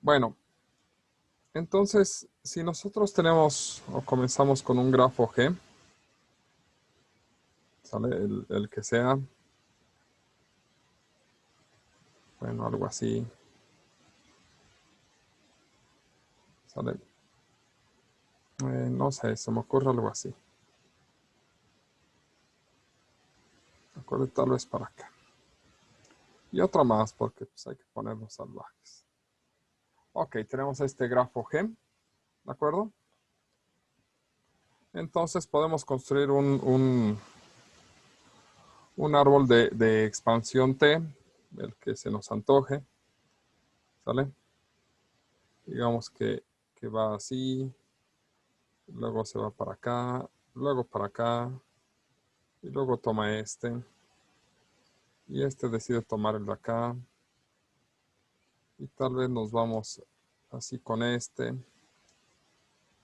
Bueno, entonces, si nosotros tenemos o comenzamos con un grafo G, ¿sale? El que sea, bueno, algo así, ¿sale? No sé, se me ocurre algo así. ¿De acuerdo? Tal vez para acá. Y otra más, porque pues, hay que ponerlos salvajes. Ok, tenemos este grafo G, ¿de acuerdo? Entonces podemos construir un árbol de expansión T, el que se nos antoje, ¿sale? Digamos que va así, luego se va para acá, luego para acá, y luego toma este, y este decide tomar el de acá, y tal vez nos vamos así con este,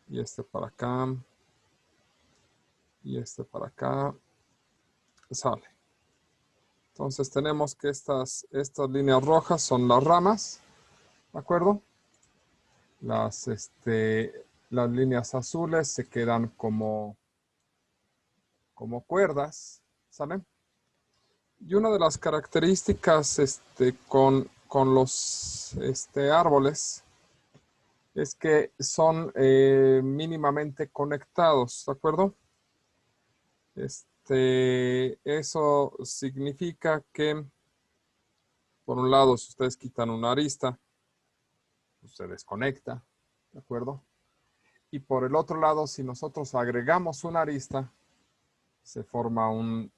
y este para acá, y este para acá, sale. Entonces tenemos que estas líneas rojas son las ramas, ¿de acuerdo? Las líneas azules se quedan como cuerdas, ¿sale? Y una de las características con los árboles es que son mínimamente conectados, ¿de acuerdo? Eso significa que, por un lado, si ustedes quitan una arista, pues se desconecta, ¿de acuerdo? Y por el otro lado, si nosotros agregamos una arista, se forma un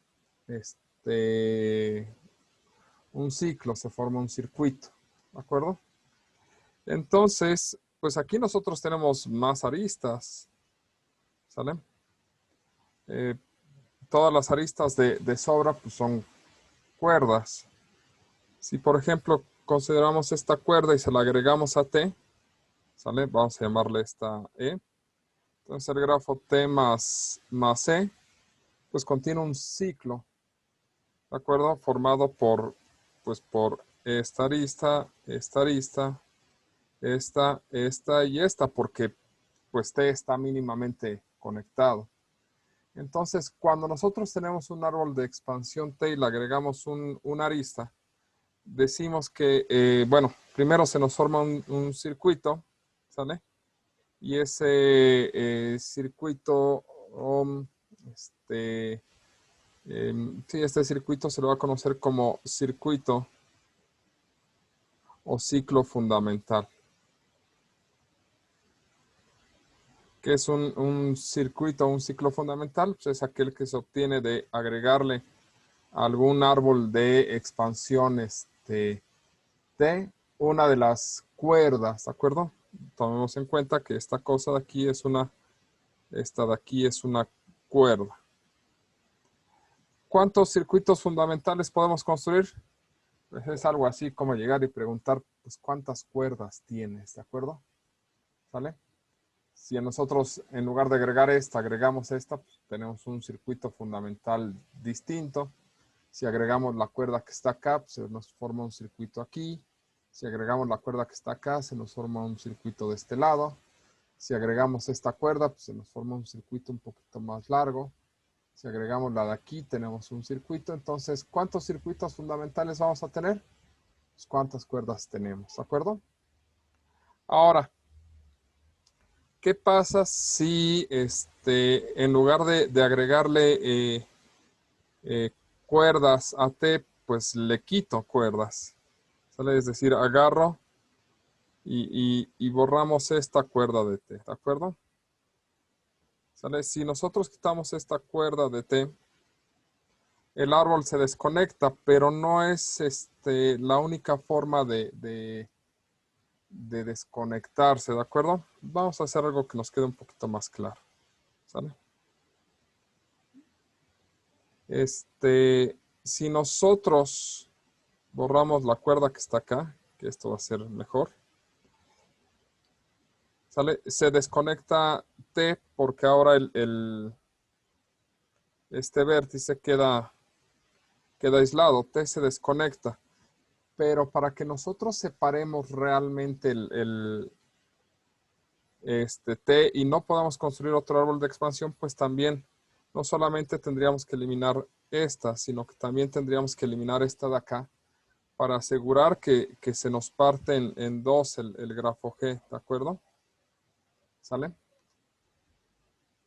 ciclo, se forma un circuito, ¿de acuerdo? Entonces, pues aquí nosotros tenemos más aristas, ¿sale? Todas las aristas de sobra pues son cuerdas. Si por ejemplo consideramos esta cuerda y se la agregamos a T, ¿sale? Vamos a llamarle esta E. Entonces el grafo T más E, pues contiene un ciclo, ¿de acuerdo? Formado por esta arista, esta y esta, porque pues T está mínimamente conectado. Entonces, cuando nosotros tenemos un árbol de expansión T y le agregamos una arista, decimos que, bueno, primero se nos forma un circuito, ¿sale? Y ese circuito, sí, este circuito se lo va a conocer como circuito o ciclo fundamental. ¿Qué es un circuito o un ciclo fundamental? Pues es aquel que se obtiene de agregarle algún árbol de expansión T, una de las cuerdas, ¿de acuerdo? Tomemos en cuenta que esta cosa de aquí esta de aquí es una cuerda. ¿Cuántos circuitos fundamentales podemos construir? Pues es algo así como llegar y preguntar, pues, ¿cuántas cuerdas tienes? ¿De acuerdo? ¿Sale? Si nosotros, en lugar de agregar esta, agregamos esta, pues tenemos un circuito fundamental distinto. Si agregamos la cuerda que está acá, pues se nos forma un circuito aquí. Si agregamos la cuerda que está acá, se nos forma un circuito de este lado. Si agregamos esta cuerda, pues se nos forma un circuito un poquito más largo. Si agregamos la de aquí, tenemos un circuito. Entonces, ¿cuántos circuitos fundamentales vamos a tener? Pues, ¿cuántas cuerdas tenemos? ¿De acuerdo? Ahora, ¿qué pasa si en lugar de agregarle cuerdas a T, pues le quito cuerdas? ¿Sale? Es decir, agarro y borramos esta cuerda de T, ¿de acuerdo? ¿Sale? Si nosotros quitamos esta cuerda de T, el árbol se desconecta, pero no es la única forma de desconectarse, ¿de acuerdo? Vamos a hacer algo que nos quede un poquito más claro, ¿sale? Si nosotros borramos la cuerda que está acá, que esto va a ser mejor, ¿sale? Se desconecta T porque ahora este vértice queda aislado, T se desconecta. Pero para que nosotros separemos realmente T y no podamos construir otro árbol de expansión, pues también no solamente tendríamos que eliminar esta, sino que también tendríamos que eliminar esta de acá para asegurar que se nos parte en dos el grafo G, ¿de acuerdo? ¿Sale?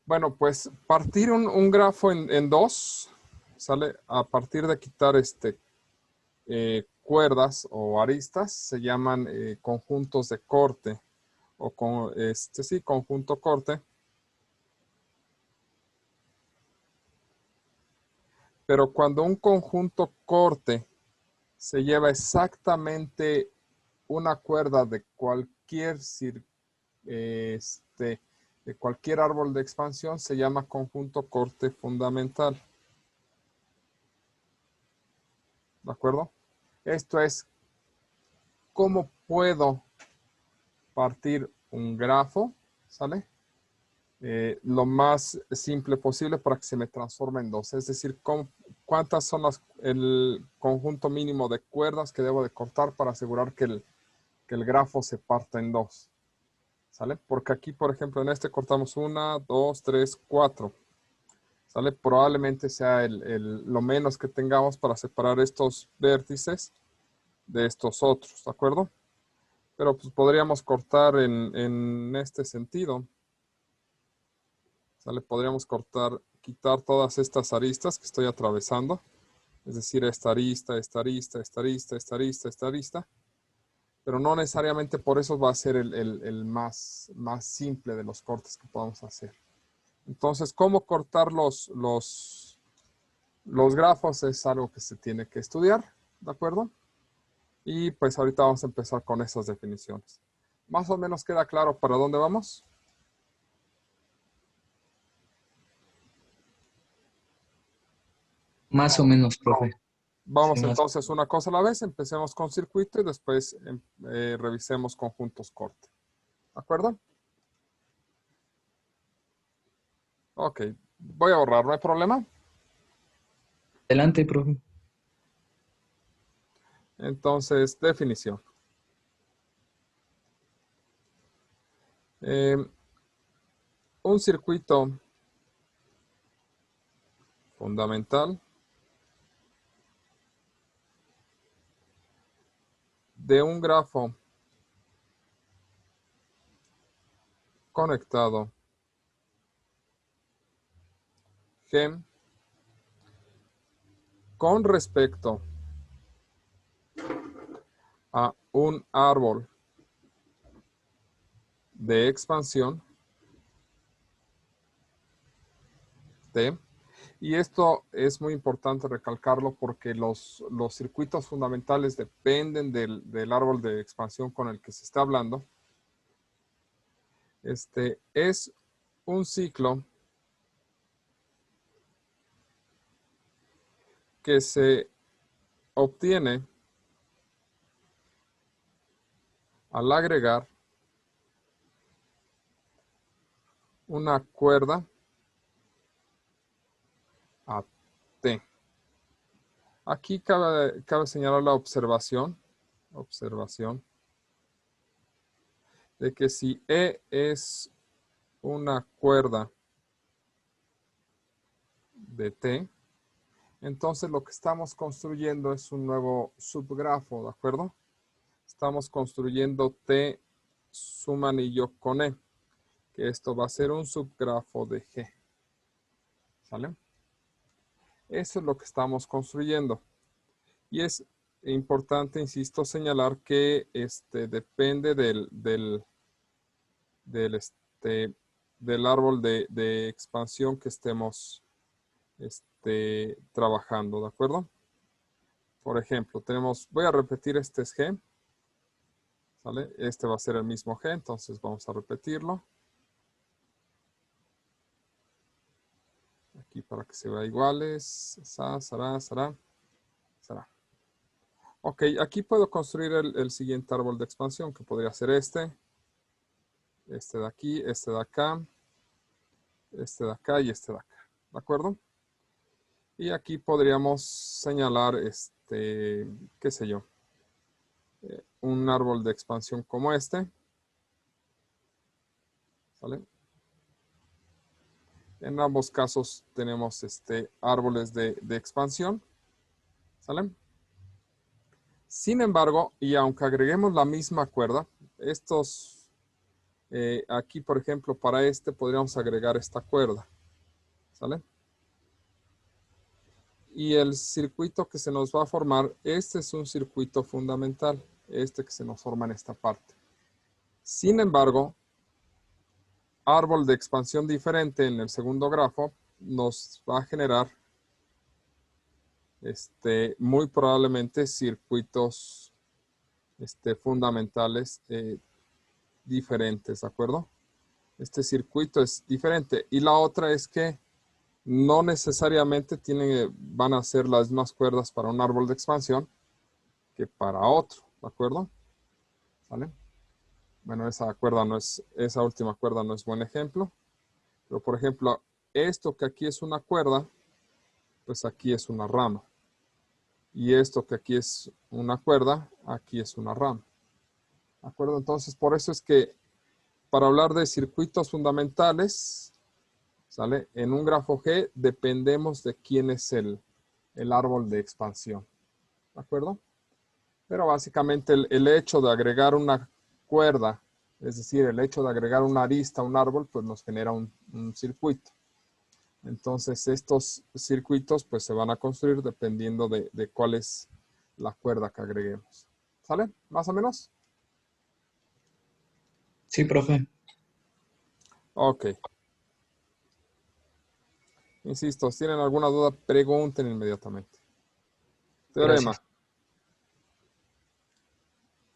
Bueno, pues partir un grafo en dos, ¿sale? A partir de quitar cuerdas o aristas, se llaman conjuntos de corte o con sí, conjunto corte. Pero cuando un conjunto corte se lleva exactamente una cuerda de de cualquier árbol de expansión, se llama conjunto corte fundamental. ¿De acuerdo? Esto es cómo puedo partir un grafo, ¿sale? Lo más simple posible para que se me transforme en dos. Es decir, cuántas son el conjunto mínimo de cuerdas que debo de cortar para asegurar que el grafo se parta en dos. ¿Sale? Porque aquí, por ejemplo, en este cortamos 1, 2, 3, 4. ¿Sale? Probablemente sea lo menos que tengamos para separar estos vértices de estos otros, ¿de acuerdo? Pero pues podríamos cortar en este sentido. ¿Sale? Podríamos quitar todas estas aristas que estoy atravesando. Es decir, esta arista, esta arista, esta arista, esta arista, esta arista. Pero no necesariamente por eso va a ser el más simple de los cortes que podamos hacer. Entonces, cómo cortar los grafos es algo que se tiene que estudiar, ¿de acuerdo? Y pues ahorita vamos a empezar con esas definiciones. ¿Más o menos queda claro para dónde vamos? Más o menos, profe. Vamos Sí, entonces una cosa a la vez. Empecemos con circuito y después revisemos conjuntos corte. ¿De acuerdo? Ok. Voy a borrar, ¿no hay problema? Adelante, profe. Entonces, definición. Un circuito fundamental de un grafo conectado G con respecto a un árbol de expansión T. Y esto es muy importante recalcarlo porque los circuitos fundamentales dependen del árbol de expansión con el que se está hablando. Es un ciclo que se obtiene al agregar una cuerda a T. Aquí cabe señalar la observación de que si E es una cuerda de T, entonces lo que estamos construyendo es un nuevo subgrafo, ¿de acuerdo? Estamos construyendo T sum anillo con E, que esto va a ser un subgrafo de G. ¿Sale? Eso es lo que estamos construyendo. Y es importante, insisto, señalar que depende del árbol de expansión que estemos trabajando, ¿de acuerdo? Por ejemplo, voy a repetir este es G, ¿sale? Este va a ser el mismo G, entonces vamos a repetirlo. Aquí para que se vea iguales, será. Ok, aquí puedo construir el siguiente árbol de expansión, que podría ser este de aquí, este de acá, este de acá y este de acá, ¿de acuerdo? Y aquí podríamos señalar, qué sé yo, un árbol de expansión como este. ¿Sale? En ambos casos tenemos árboles de expansión. ¿Sale? Sin embargo, y aunque agreguemos la misma cuerda, aquí, por ejemplo, para podríamos agregar esta cuerda. ¿Sale? Y el circuito que se nos va a formar, este es un circuito fundamental, que se nos forma en esta parte. Sin embargo, árbol de expansión diferente en el segundo grafo nos va a generar muy probablemente circuitos fundamentales diferentes, ¿de acuerdo? Este circuito es diferente. Y la otra es que no necesariamente van a ser las mismas cuerdas para un árbol de expansión que para otro, ¿de acuerdo? ¿Vale? Bueno, esa última cuerda no es buen ejemplo. Pero, por ejemplo, esto que aquí es una cuerda, pues aquí es una rama. Y esto que aquí es una cuerda, aquí es una rama. ¿De acuerdo? Entonces, por eso es que para hablar de circuitos fundamentales, ¿sale? En un grafo G dependemos de quién es el árbol de expansión. ¿De acuerdo? Pero básicamente el hecho de agregar una cuerda, es decir, el hecho de agregar una arista a un árbol, pues nos genera un circuito. Entonces estos circuitos pues se van a construir dependiendo de cuál es la cuerda que agreguemos. ¿Sale? ¿Más o menos? Sí, profe. Ok. Insisto, si tienen alguna duda, pregunten inmediatamente. Teorema. Gracias.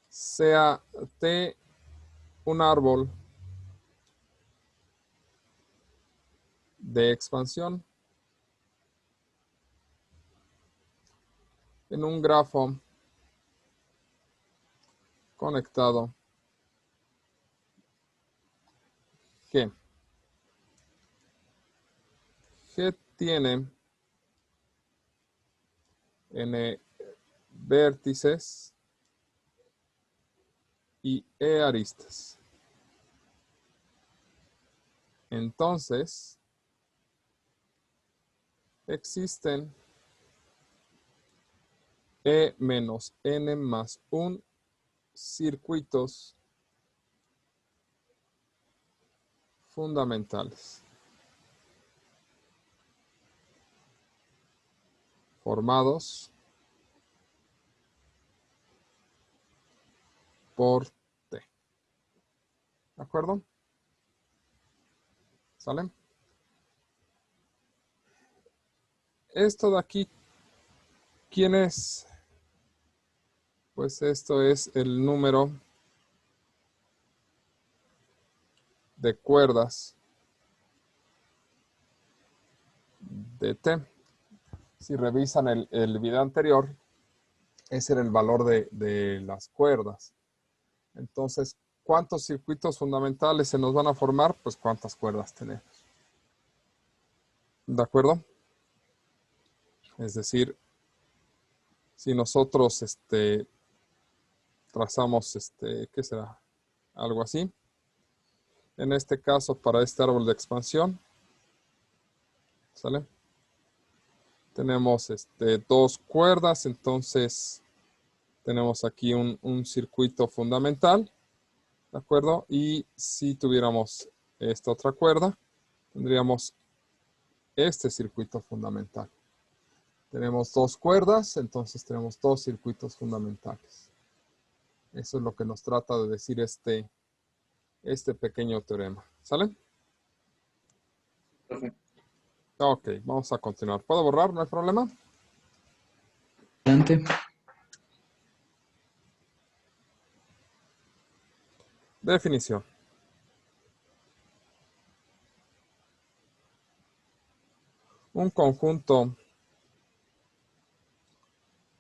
Sea T un árbol de expansión en un grafo conectado G. G tiene N vértices y E aristas. Entonces, existen E menos N más 1 circuitos fundamentales formados por T. ¿De acuerdo? ¿Sale? Esto de aquí, ¿quién es? Pues esto es el número de cuerdas de T. Si revisan el video anterior, ese era el valor de las cuerdas. Entonces, ¿cuántos circuitos fundamentales se nos van a formar? Pues cuántas cuerdas tenemos. ¿De acuerdo? Es decir, si nosotros trazamos, ¿qué será? Algo así. En este caso, para este árbol de expansión, ¿sale? Tenemos dos cuerdas, entonces tenemos aquí un circuito fundamental, ¿de acuerdo? Y si tuviéramos esta otra cuerda, tendríamos este circuito fundamental. Tenemos dos cuerdas, entonces tenemos dos circuitos fundamentales. Eso es lo que nos trata de decir este pequeño teorema. ¿Sale? Profe. Ok, vamos a continuar. ¿Puedo borrar? ¿No hay problema? Adelante. Definición. Un conjunto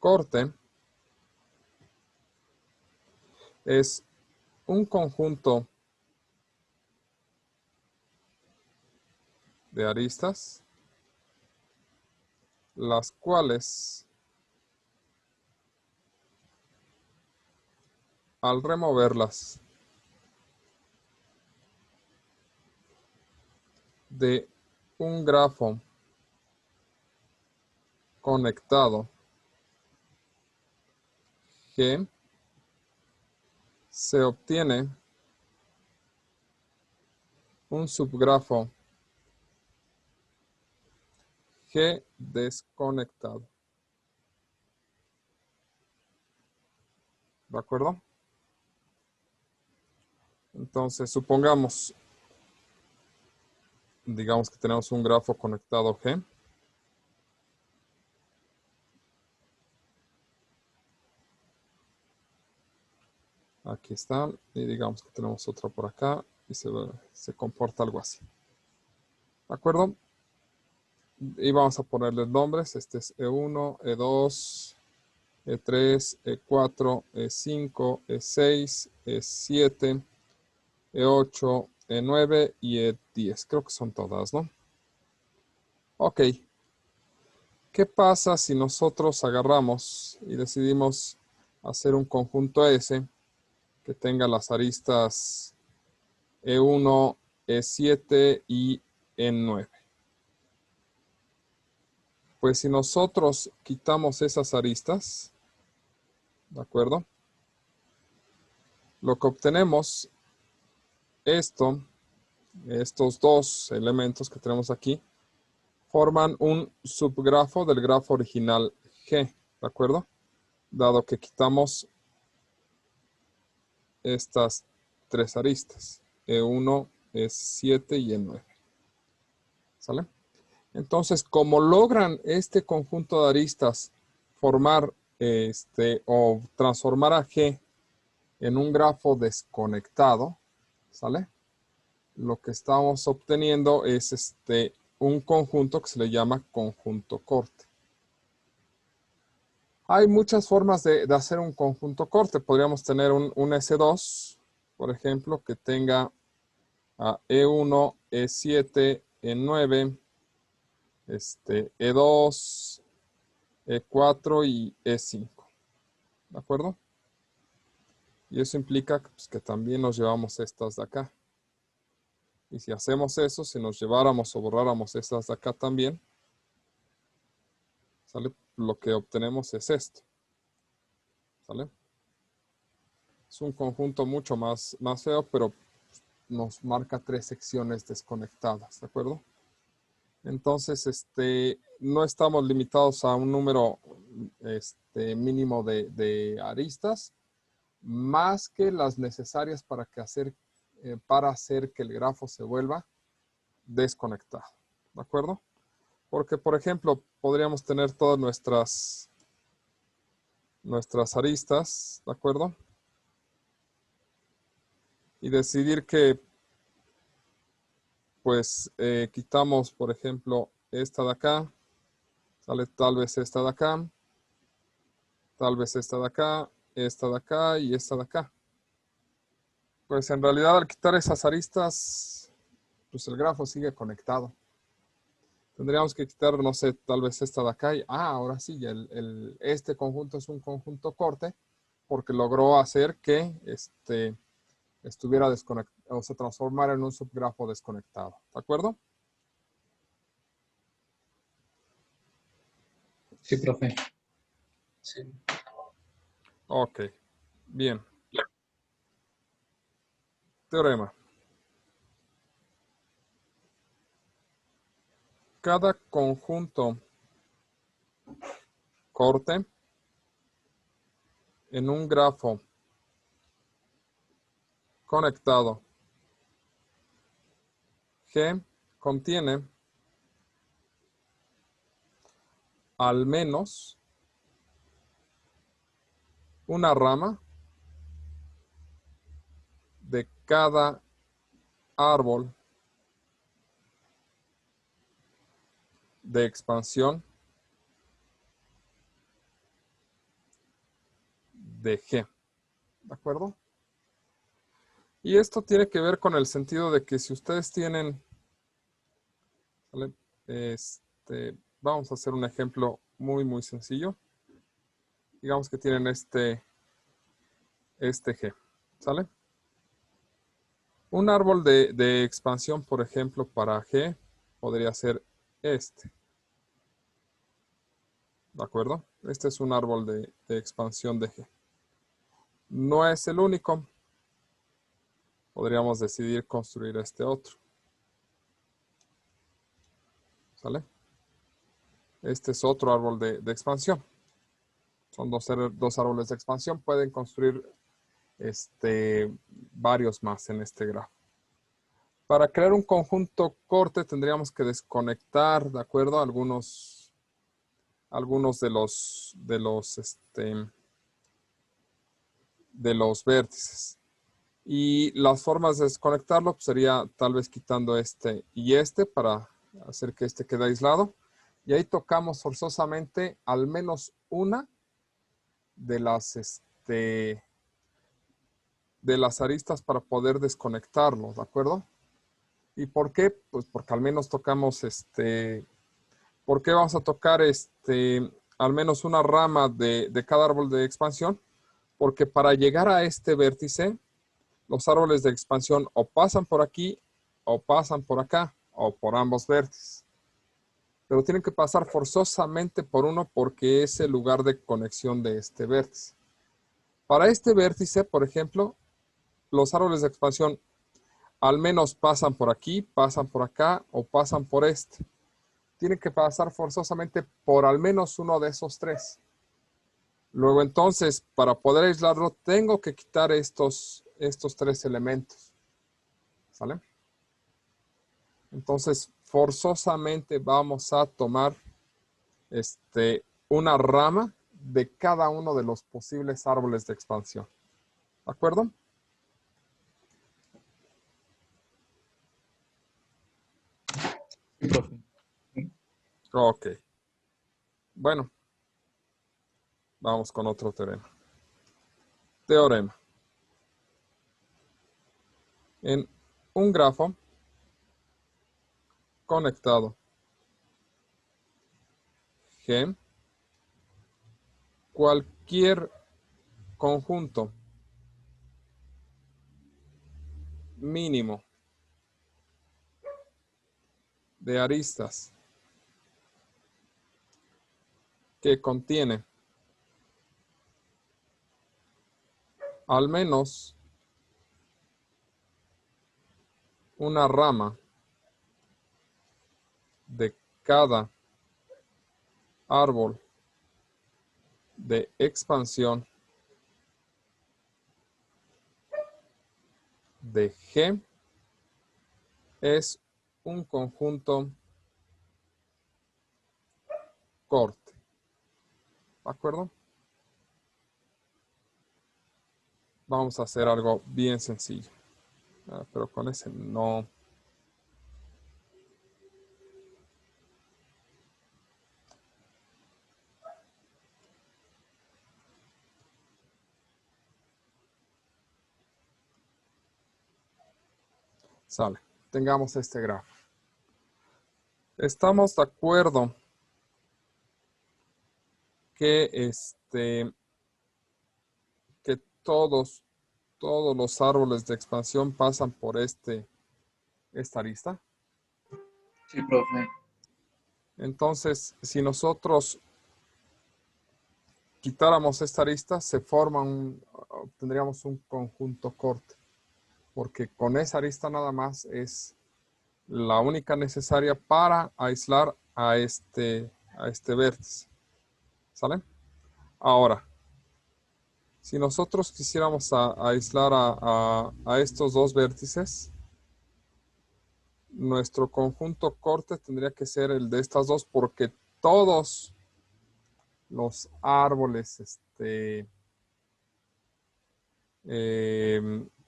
corte es un conjunto de aristas, las cuales al removerlas de un grafo conectado G, se obtiene un subgrafo G desconectado. ¿De acuerdo? Entonces, supongamos, digamos que tenemos un grafo conectado G. Aquí está. Y digamos que tenemos otro por acá. Y se comporta algo así. ¿De acuerdo? Y vamos a ponerles nombres. Este es E1, E2, E3, E4, E5, E6, E7, E8, E9 y E10. Creo que son todas, ¿no? Ok. ¿Qué pasa si nosotros agarramos y decidimos hacer un conjunto S que tenga las aristas E1, E7 y E9? Pues si nosotros quitamos esas aristas, ¿de acuerdo? Lo que obtenemos, estos dos elementos que tenemos aquí, forman un subgrafo del grafo original G, ¿de acuerdo? Dado que quitamos estas tres aristas, E1, E7 y E9. ¿Sale? Entonces, como logran este conjunto de aristas formar o transformar a G en un grafo desconectado, ¿sale? Lo que estamos obteniendo es un conjunto que se le llama conjunto corte. Hay muchas formas de hacer un conjunto corte. Podríamos tener un S2, por ejemplo, que tenga a E1, E7, E9, E2, E4 y E5. ¿De acuerdo? Y eso implica pues, que también nos llevamos estas de acá. Y si hacemos eso, si nos lleváramos o borráramos estas de acá también, ¿sale? Lo que obtenemos es esto. ¿Sale? Es un conjunto mucho más feo, pero nos marca tres secciones desconectadas, ¿de acuerdo? Entonces, no estamos limitados a un número mínimo de aristas, más que las necesarias para hacer que el grafo se vuelva desconectado, ¿de acuerdo? Porque, por ejemplo, podríamos tener todas nuestras aristas, ¿de acuerdo? Y decidir que, pues, quitamos, por ejemplo, esta de acá, sale tal vez esta de acá, tal vez esta de acá y esta de acá. Pues en realidad al quitar esas aristas, pues el grafo sigue conectado. Tendríamos que quitar, no sé, tal vez esta de acá y, ahora sí, este conjunto es un conjunto corte porque logró hacer que estuviera desconectado o se transformara en un subgrafo desconectado. ¿De acuerdo? Sí, profe. Sí. Ok, bien. Teorema. Cada conjunto corte en un grafo conectado G contiene al menos una rama de cada árbol de expansión de G. ¿De acuerdo? Y esto tiene que ver con el sentido de que si ustedes tienen, ¿vale? Vamos a hacer un ejemplo muy, muy sencillo. Digamos que tienen este G, ¿sale? Un árbol de expansión, por ejemplo, para G podría ser este. ¿De acuerdo? Este es un árbol de expansión de G. No es el único. Podríamos decidir construir este otro. ¿Sale? Este es otro árbol de expansión. Son dos árboles de expansión. Pueden construir varios más en este grafo. Para crear un conjunto corte tendríamos que desconectar, ¿de acuerdo? Algunos de los vértices. Y las formas de desconectarlo pues, sería tal vez quitando este y este para hacer que este quede aislado. Y ahí tocamos forzosamente al menos una de las aristas para poder desconectarlo, ¿de acuerdo? ¿Y por qué? Pues porque al menos tocamos ¿por qué vamos a tocar al menos una rama de cada árbol de expansión? Porque para llegar a este vértice, los árboles de expansión o pasan por aquí, o pasan por acá, o por ambos vértices. Pero tienen que pasar forzosamente por uno porque es el lugar de conexión de este vértice. Para este vértice, por ejemplo, los árboles de expansión al menos pasan por aquí, pasan por acá o pasan por este. Tienen que pasar forzosamente por al menos uno de esos tres. Luego entonces, para poder aislarlo, tengo que quitar estos tres elementos. ¿Sale? Entonces, forzosamente vamos a tomar una rama de cada uno de los posibles árboles de expansión. ¿De acuerdo? Sí, profe. Ok. Bueno, vamos con otro teorema. Teorema. En un grafo conectado G, cualquier conjunto mínimo de aristas que contiene al menos una rama de cada árbol de expansión de G es un conjunto corte. ¿De acuerdo? Vamos a hacer algo bien sencillo. Pero con ese no. Sale. Tengamos este grafo. Estamos de acuerdo que que todos los árboles de expansión pasan por esta arista. Sí, profe. Entonces, si nosotros quitáramos esta arista, obtendríamos un conjunto corte, porque con esa arista nada más es la única necesaria para aislar a este vértice. ¿Sale? Ahora, si nosotros quisiéramos aislar a estos dos vértices, nuestro conjunto corte tendría que ser el de estas dos, porque todos los árboles,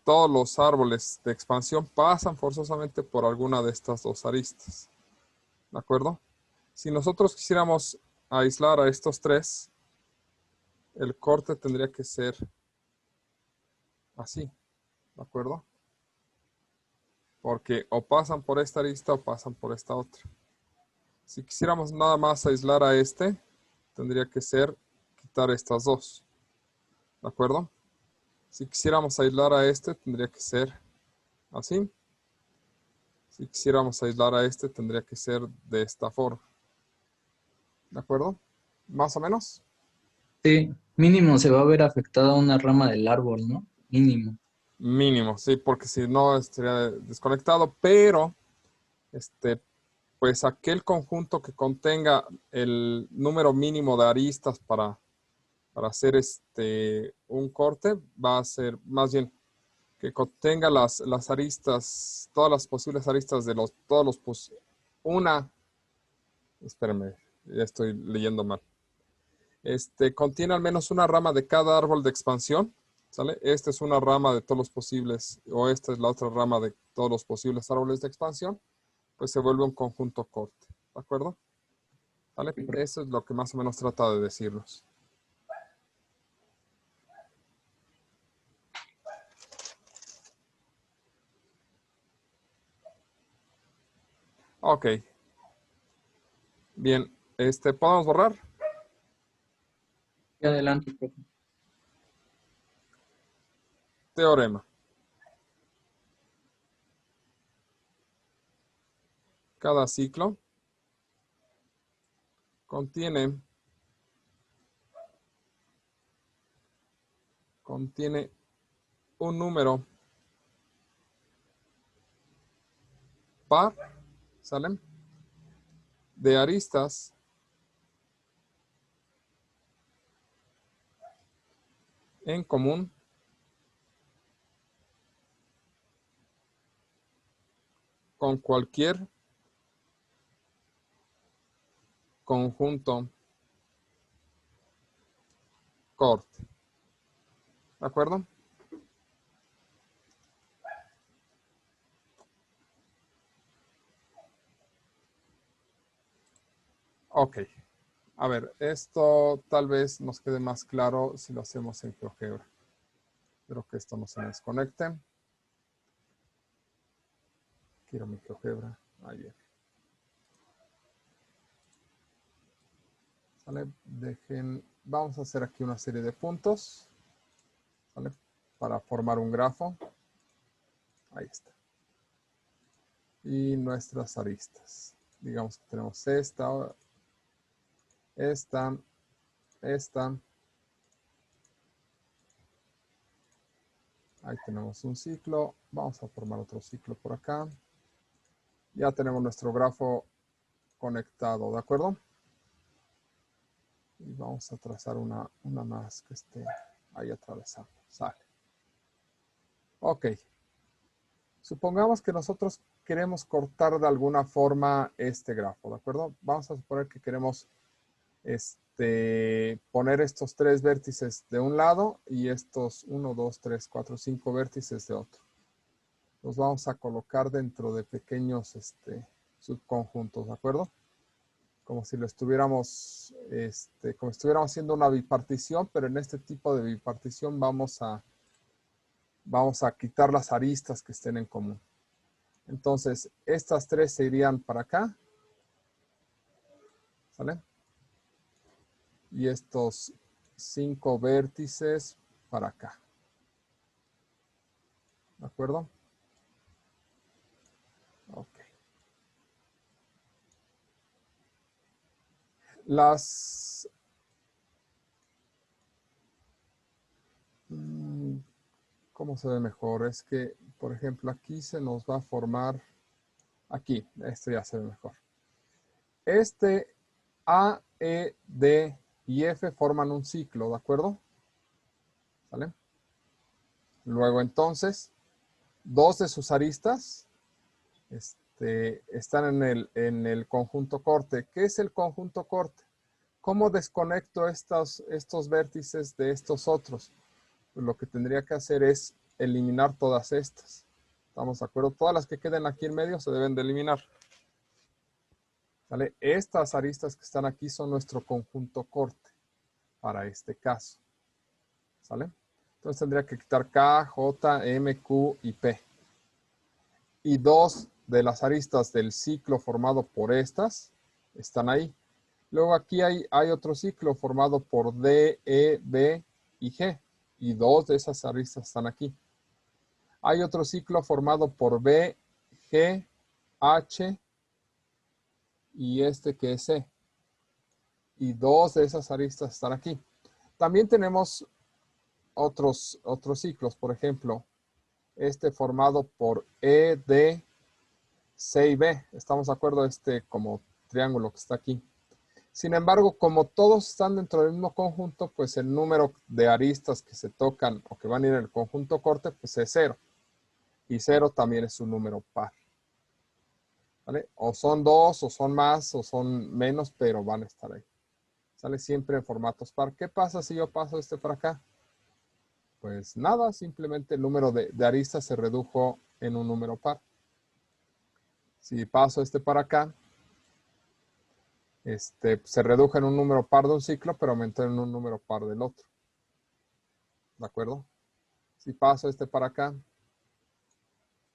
todos los árboles de expansión pasan forzosamente por alguna de estas dos aristas. ¿De acuerdo? Si nosotros quisiéramos aislar a estos tres, el corte tendría que ser así. ¿De acuerdo? Porque o pasan por esta arista o pasan por esta otra. Si quisiéramos nada más aislar a tendría que ser quitar estas dos. ¿De acuerdo? Si quisiéramos aislar a este, tendría que ser así. Si quisiéramos aislar a este, tendría que ser de esta forma. ¿De acuerdo? Más o menos. Sí, mínimo se va a ver afectada una rama del árbol, ¿no? Mínimo. Mínimo, sí, porque si no estaría desconectado, pero pues aquel conjunto que contenga el número mínimo de aristas para hacer un corte va a ser más bien que contenga las aristas, todas las posibles aristas de espérenme, ya estoy leyendo mal. Contiene al menos una rama de cada árbol de expansión, ¿sale? Esta es una rama de todos los posibles, o esta es la otra rama de todos los posibles árboles de expansión, pues se vuelve un conjunto corte, ¿de acuerdo? ¿Vale? Eso es lo que más o menos trata de decirnos. Ok. Bien, ¿podemos borrar? Y adelante, profe. Teorema. Cada ciclo contiene un número par, ¿sale? De aristas en común con cualquier conjunto corte. ¿De acuerdo? Ok. A ver, esto tal vez nos quede más claro si lo hacemos en GeoGebra. Espero que esto no se me desconecte. Quiero mi GeoGebra. Ahí bien. ¿Vale? Vamos a hacer aquí una serie de puntos, ¿vale? Para formar un grafo. Ahí está. Y nuestras aristas. Digamos que tenemos esta. Ahí tenemos un ciclo. Vamos a formar otro ciclo por acá. Ya tenemos nuestro grafo conectado, ¿de acuerdo? Y vamos a trazar una más que esté ahí atravesando. Sale. Ok. Supongamos que nosotros queremos cortar de alguna forma este grafo, ¿de acuerdo? Vamos a suponer que queremos poner estos 3 vértices de un lado y estos 1, 2, 3, 4, 5 vértices de otro. Los vamos a colocar dentro de pequeños subconjuntos, ¿de acuerdo? Como si lo estuviéramos, como si estuviéramos haciendo una bipartición, pero en este tipo de bipartición vamos a quitar las aristas que estén en común. Entonces, estas 3 se irían para acá, ¿sale? Y estos 5 vértices para acá. ¿De acuerdo? Ok. ¿Cómo se ve mejor? Es que, por ejemplo, aquí se nos va a formar, aquí, este ya se ve mejor. A, E, D y F forman un ciclo, ¿de acuerdo? ¿Vale? Luego entonces, 2 de sus aristas están en el conjunto corte. ¿Qué es el conjunto corte? ¿Cómo desconecto estos vértices de estos otros? Pues lo que tendría que hacer es eliminar todas estas. ¿Estamos de acuerdo? Todas las que queden aquí en medio se deben de eliminar. ¿Vale? Estas aristas que están aquí son nuestro conjunto corte para este caso. ¿Sale? Entonces tendría que quitar K, J, M, Q y P. Y 2 de las aristas del ciclo formado por estas están ahí. Luego aquí hay otro ciclo formado por D, E, B y G. y dos de esas aristas están aquí. Hay otro ciclo formado por B, G, H y este que es C. Y dos de esas aristas están aquí. También tenemos otros ciclos, por ejemplo, este formado por E, D, C y B. ¿Estamos de acuerdo? Este como triángulo que está aquí. Sin embargo, como todos están dentro del mismo conjunto, pues el número de aristas que se tocan o que van a ir en el conjunto corte, pues es 0. Y 0 también es un número par. ¿Vale? O son 2, o son más, o son menos, pero van a estar ahí. Sale siempre en formatos par. ¿Qué pasa si yo paso este para acá? Pues nada, simplemente el número de aristas se redujo en un número par. Si paso este para acá, se redujo en un número par de un ciclo, pero aumentó en un número par del otro. ¿De acuerdo? Si paso este para acá,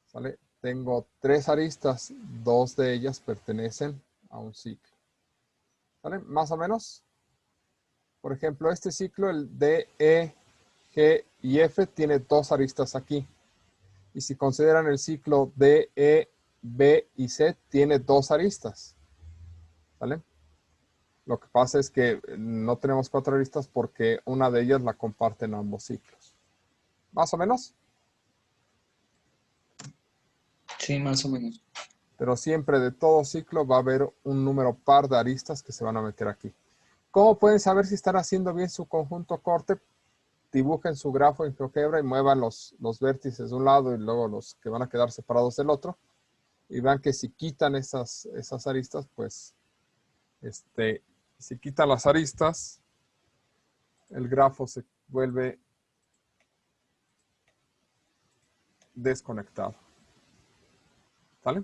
¿sale? Tengo 3 aristas, 2 de ellas pertenecen a un ciclo. ¿Vale? Más o menos. Por ejemplo, este ciclo, el D, E, G y F, tiene 2 aristas aquí. Y si consideran el ciclo D, E, B y C, tiene 2 aristas. ¿Vale? Lo que pasa es que no tenemos 4 aristas porque una de ellas la comparten ambos ciclos. ¿Más o menos? Sí, más o menos. Pero siempre de todo ciclo va a haber un número par de aristas que se van a meter aquí. ¿Cómo pueden saber si están haciendo bien su conjunto corte? Dibujen su grafo en GeoGebra y muevan los vértices de un lado y luego los que van a quedar separados del otro. Y vean que si quitan esas aristas, pues, si quitan las aristas, el grafo se vuelve desconectado. ¿Vale?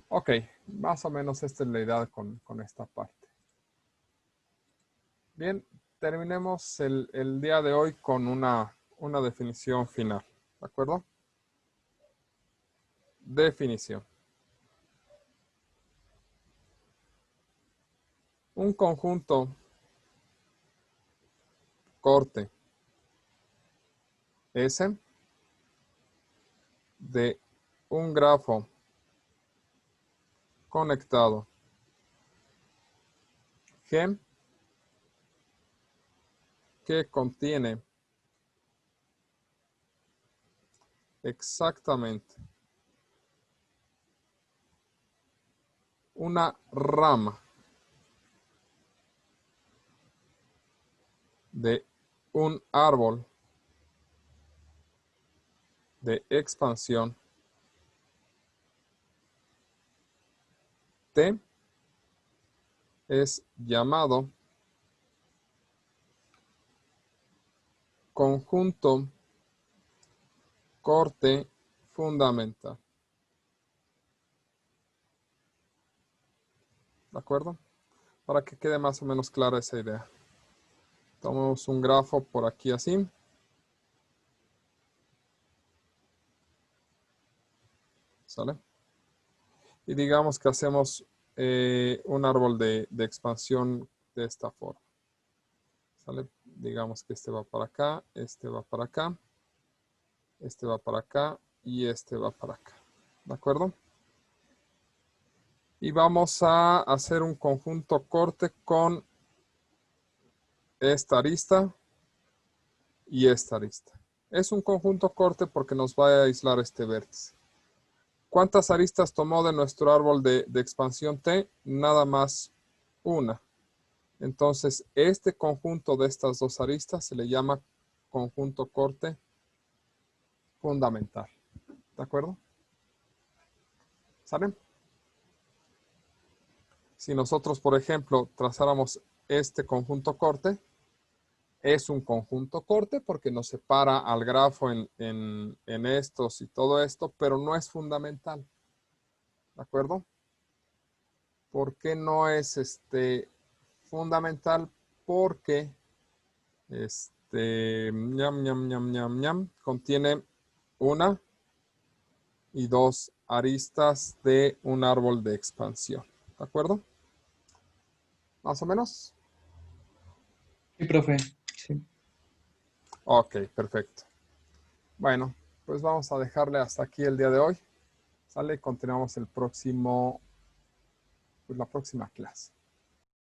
Ok, más o menos esta es la idea con esta parte. Bien, terminemos el día de hoy con una definición final. ¿De acuerdo? Definición. Un conjunto corte S de un grafo conectado G que contiene exactamente una rama de un árbol de expansión T es llamado conjunto corte fundamental. ¿De acuerdo? Para que quede más o menos clara esa idea. Tomamos un grafo por aquí así. ¿Sale? Y digamos que hacemos un árbol de expansión de esta forma. ¿Sale? Digamos que este va para acá, este va para acá, este va para acá y este va para acá. ¿De acuerdo? Y vamos a hacer un conjunto corte con esta arista y esta arista. Es un conjunto corte porque nos va a aislar este vértice. ¿Cuántas aristas tomó de nuestro árbol de expansión T? Nada más una. Entonces, este conjunto de estas dos aristas se le llama conjunto corte fundamental. ¿De acuerdo? ¿Saben? Si nosotros, por ejemplo, trazáramos este conjunto corte, es un conjunto corte porque nos separa al grafo en estos y todo esto, pero no es fundamental. ¿De acuerdo? ¿Por qué no es fundamental? Porque contiene una y dos aristas de un árbol de expansión. ¿De acuerdo? Más o menos. Sí, profe. Sí. Ok, perfecto. Bueno, pues vamos a dejarle hasta aquí el día de hoy. ¿Sale? Continuamos el próximo, pues la próxima clase.